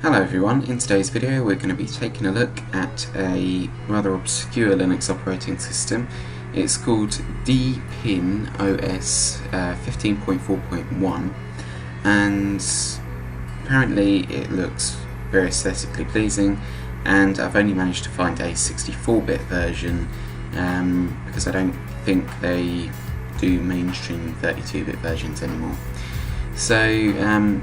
Hello everyone, in today's video we're going to be taking a look at a rather obscure Linux operating system. It's called Deepin OS 15.4.1 and apparently it looks very aesthetically pleasing, and I've only managed to find a 64-bit version because I don't think they do mainstream 32-bit versions anymore. So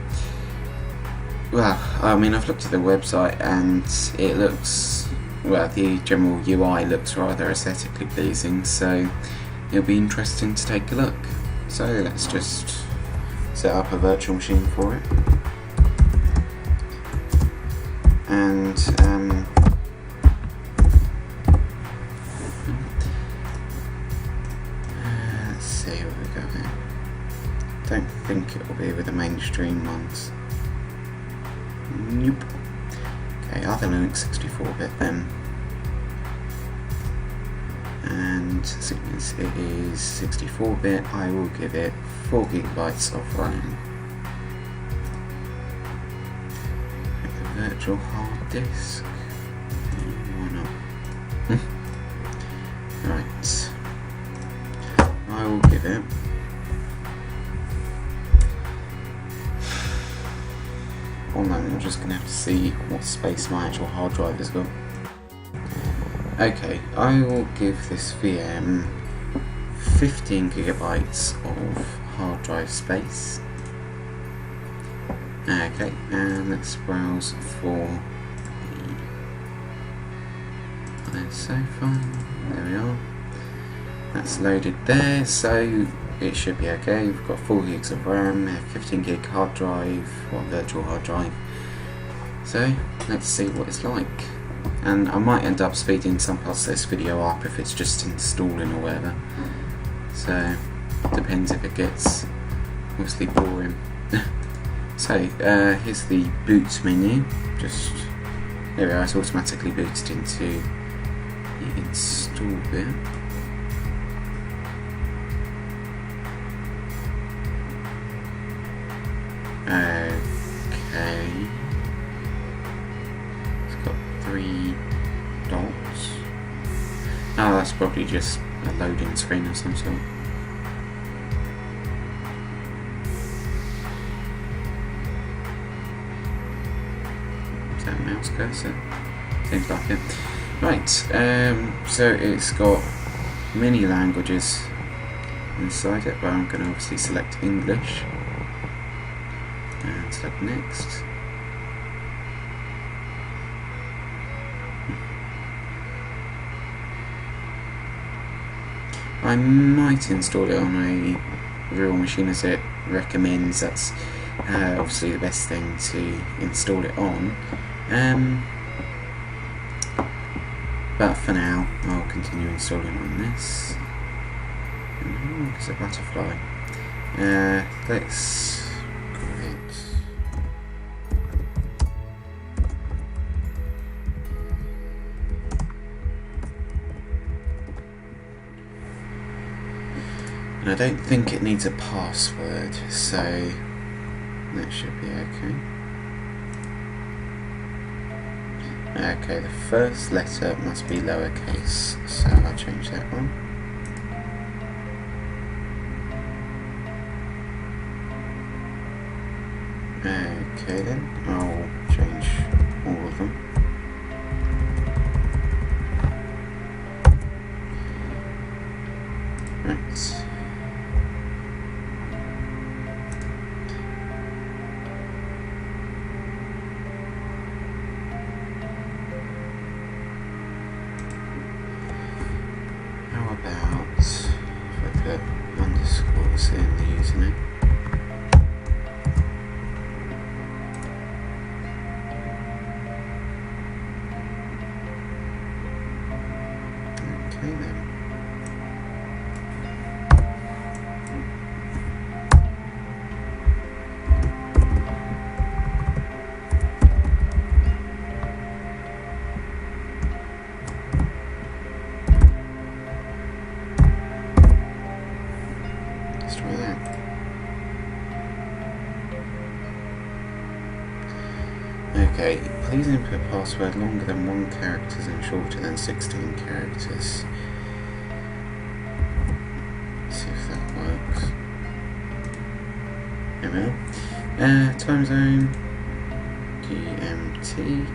well, I mean, I've looked at the website and it looks, well, the general UI looks rather aesthetically pleasing, so it'll be interesting to take a look. So let's just set up a virtual machine for it. And let's see what we got here. Don't think it will be with the mainstream ones. Nope. Okay, other Linux 64-bit then. And since it is 64-bit, I will give it 4 GB of RAM. A virtual hard disk. Why not? Right. I will give it . I'm just going to have to see what space my actual hard drive has got. Okay, I will give this VM 15 GB of hard drive space. Okay, and let's browse for the sofa. There we are. That's loaded there, so it should be okay. We've got 4 GB of RAM, a 15 GB hard drive, or virtual hard drive. So let's see what it's like. And I might end up speeding some parts of this video up if it's just installing or whatever. So depends if it gets mostly boring. So here's the boot menu. Just there we are. It's automatically booted into the install bit. Okay, it's got 3 dots. Oh, that's probably just a loading screen of some sort. Is that a mouse cursor? Seems like it. Right, so it's got many languages inside it, but I'm going to obviously select English. And select next. I might install it on a real machine as it recommends. That's obviously the best thing to install it on. But for now, I'll continue installing on this. It's a butterfly. Let's I don't think it needs a password, so that should be okay. Okay, the first letter must be lowercase, so I'll change that one. Okay then, I'll change all of them. Right. How about if I put underscores in the username? Okay then. Let's try that. Okay, please input password longer than 1 character and shorter than 16 characters. Let's see if that works. There we are. Time zone, GMT.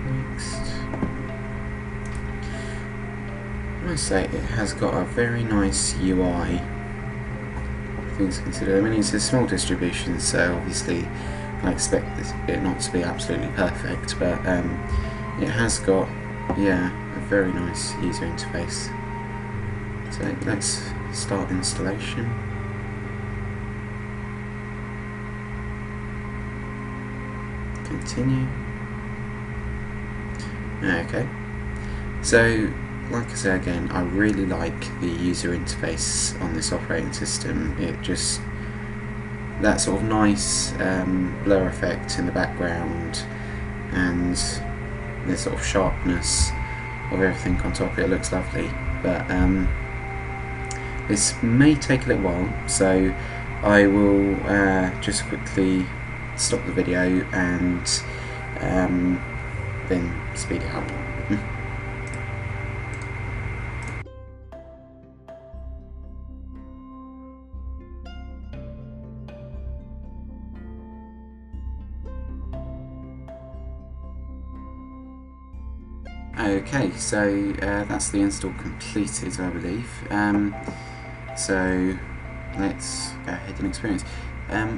Next. I must say it has got a very nice UI. Things considered. I mean, it's a small distribution, so obviously I expect it not to be absolutely perfect, but it has got, yeah, a very nice user interface. So let's start installation. Continue. Okay. So, like I say again, I really like the user interface on this operating system. It just, that sort of nice blur effect in the background and the sort of sharpness of everything on top, it looks lovely. But this may take a little while, so I will just quickly stop the video and then speed it up. Okay, so that's the install completed, I believe. So let's go ahead and experience.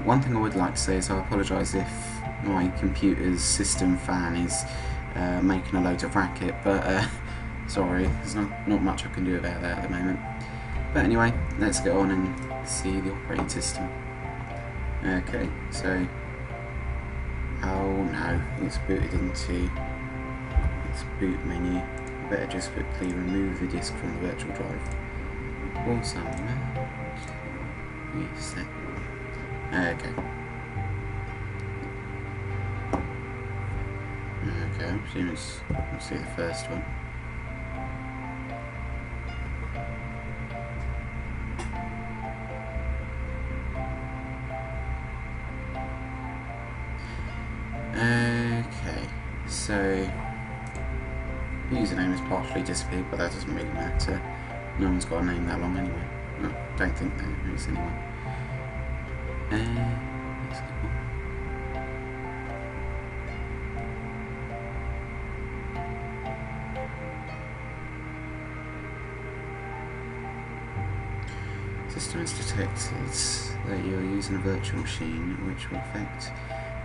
One thing I would like to say is I apologise if my computer's system fan is making a load of racket, but sorry, there's not much I can do about that at the moment. But anyway, let's get on and see the operating system. Okay, so, oh no, it's booted into its boot menu. I better just quickly remove the disk from the virtual drive. Also, reset. Okay. Okay, I'm assuming let's see the first one. Okay, so username is partially disappeared, but that doesn't really matter. No one's got a name that long anyway. No, don't think there is anyway. Let's go. System has detected that you are using a virtual machine, which will affect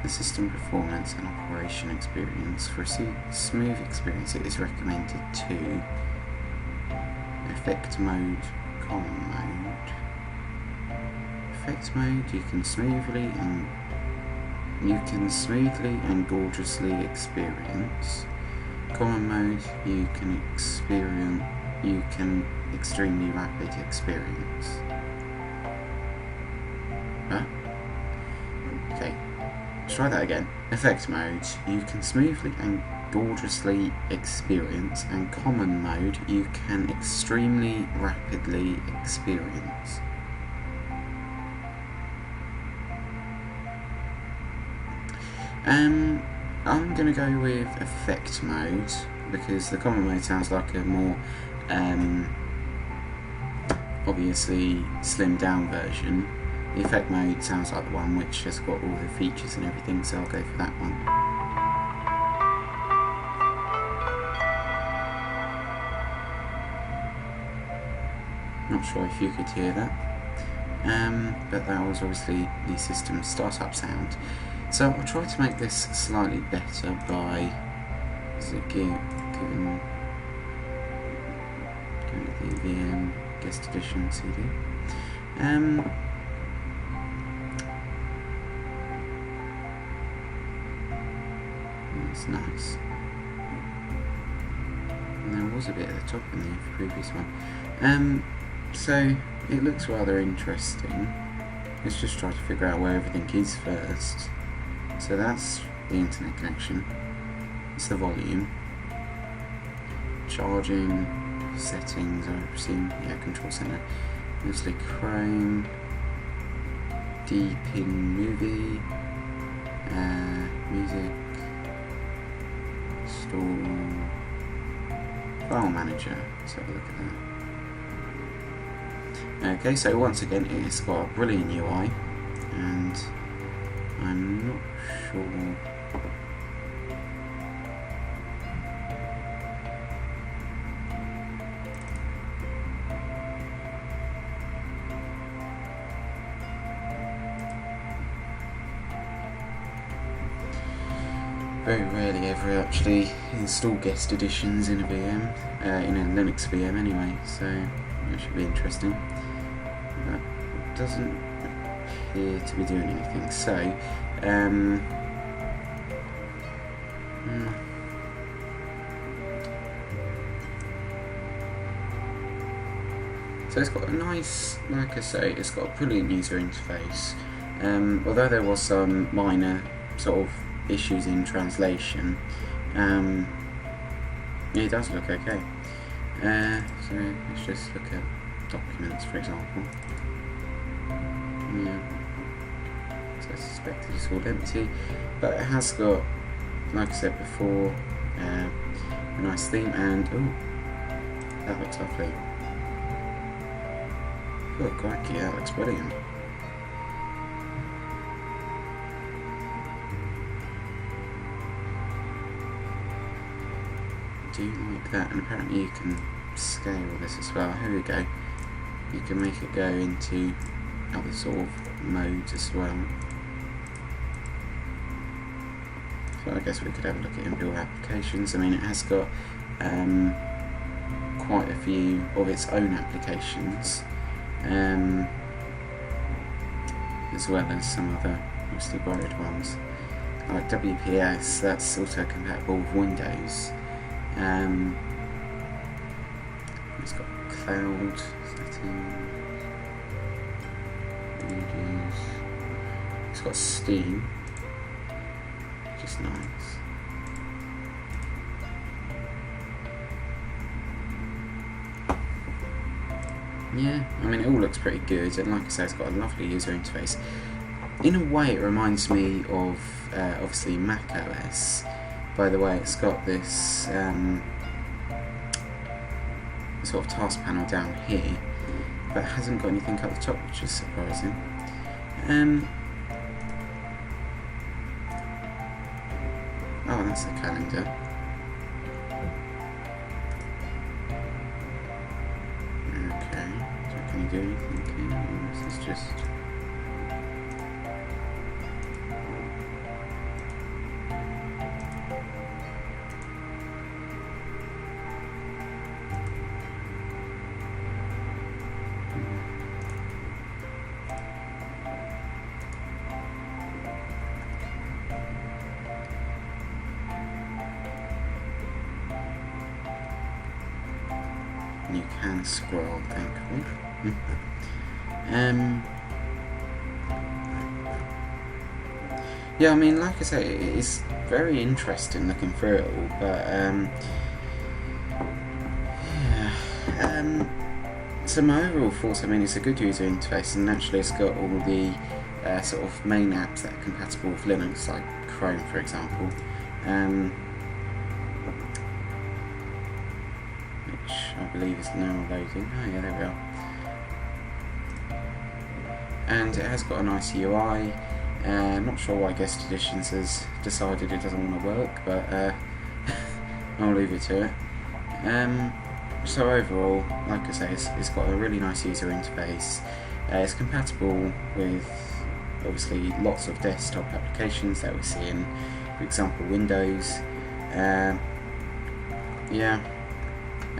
the system performance and operation experience. For a smooth experience, it is recommended to effect mode, common mode. Effect mode, you can smoothly and gorgeously experience. Common mode, you can extremely rapid experience. Huh? Okay. Try that again. Effect mode, you can smoothly and gorgeously experience, and common mode, you can extremely rapidly experience. I'm going to go with effect mode because the common mode sounds like a more obviously slimmed down version. The effect mode sounds like the one which has got all the features and everything, so I'll go for that one. Not sure if you could hear that, but that was obviously the system startup sound. So I'll try to make this slightly better by giving the VM guest edition CD. That's nice. And there was a bit at the top in the previous one. So it looks rather interesting. Let's just try to figure out where everything is first. So that's the internet connection. It's the volume. Charging, settings, I presume, yeah, control center. Mostly Chrome. Deepin movie, music, store, file manager. Let's have a look at that. Okay, so once again it's got a brilliant UI, and I'm not sure. Very rarely ever actually install guest editions in a VM, in a Linux VM anyway, so that should be interesting. But it doesn't appear to be doing anything, so so it's got a nice, like I say, it's got a brilliant user interface, although there was some minor sort of issues in translation. Yeah, it does look okay. So let's just look at documents, for example. Yeah, so I suspect it's all empty, but it has got, like I said before, a nice theme, and oh, that looks lovely. Oh crikey, that looks brilliant. Do like that, and apparently you can scale this as well. Here we go. You can make it go into other sort of modes as well. So I guess we could have a look at inbuilt applications. I mean, it has got quite a few of its own applications, as well as some other mostly borrowed ones. Like WPS, that's also compatible with Windows. It's got cloud settings, images. It's got Steam, which is nice. Yeah, I mean, it all looks pretty good, and like I say, it's got a lovely user interface. In a way, it reminds me of obviously Mac OS. By the way, it's got this sort of task panel down here, but it hasn't got anything at the top, which is surprising. Oh, that's the calendar. Okay, so can you do anything here? Or is this just... You can scroll, thankfully. Yeah, I mean, like I say, it's very interesting looking through it all, but yeah. So my overall thoughts, I mean, it's a good user interface, and naturally it's got all the sort of main apps that are compatible with Linux, like Chrome, for example. I believe is now loading. Oh yeah, there we are. And it has got a nice UI. I'm not sure why Guest Editions has decided it doesn't want to work, but I'll leave it to it. So overall, like I say, it's got a really nice user interface. It's compatible with obviously lots of desktop applications that we see in, for example, Windows. Yeah.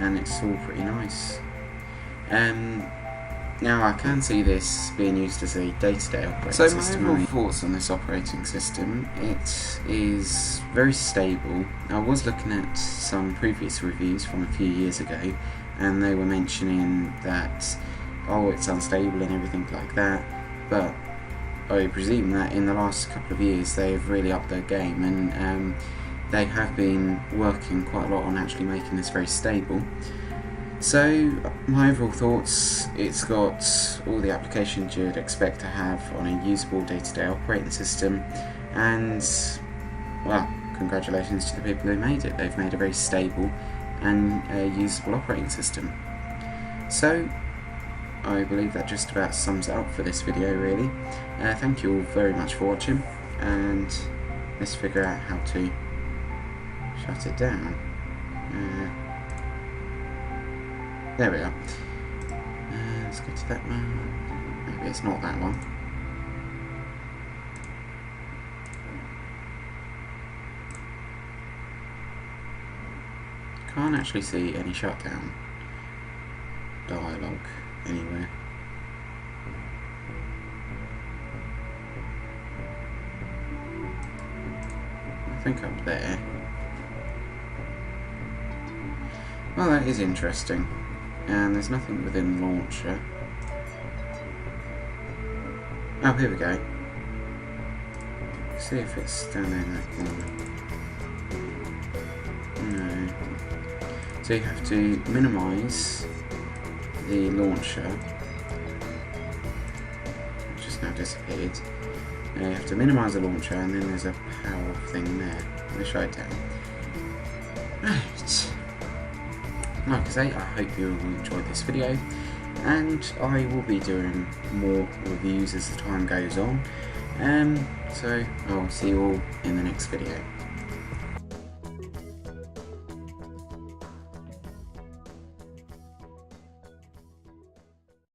And it's all pretty nice. Now I can see this being used as a day-to-day operating system. So my overall thoughts on this operating system, it is very stable. I was looking at some previous reviews from a few years ago, and they were mentioning that, oh, it's unstable and everything like that, but I presume that in the last couple of years they've really upped their game, and they have been working quite a lot on actually making this very stable. So my overall thoughts, it's got all the applications you'd expect to have on a usable day-to-day operating system, and well, congratulations to the people who made it. They've made a very stable and usable operating system. So I believe that just about sums it up for this video really. Thank you all very much for watching, and let's figure out how to shut it down. There we are. Let's go to that one. Maybe it's not that one. Can't actually see any shutdown dialogue anywhere. I think up there. Well, that is interesting. And there's nothing within the launcher. Oh, here we go. See if it's down there in that corner. No. So you have to minimise the launcher, which has now disappeared. You have to minimise the launcher, and then there's a power thing there. Let me show it down. Right. Like I say, I hope you all enjoyed this video, and I will be doing more reviews as the time goes on. So I'll see you all in the next video.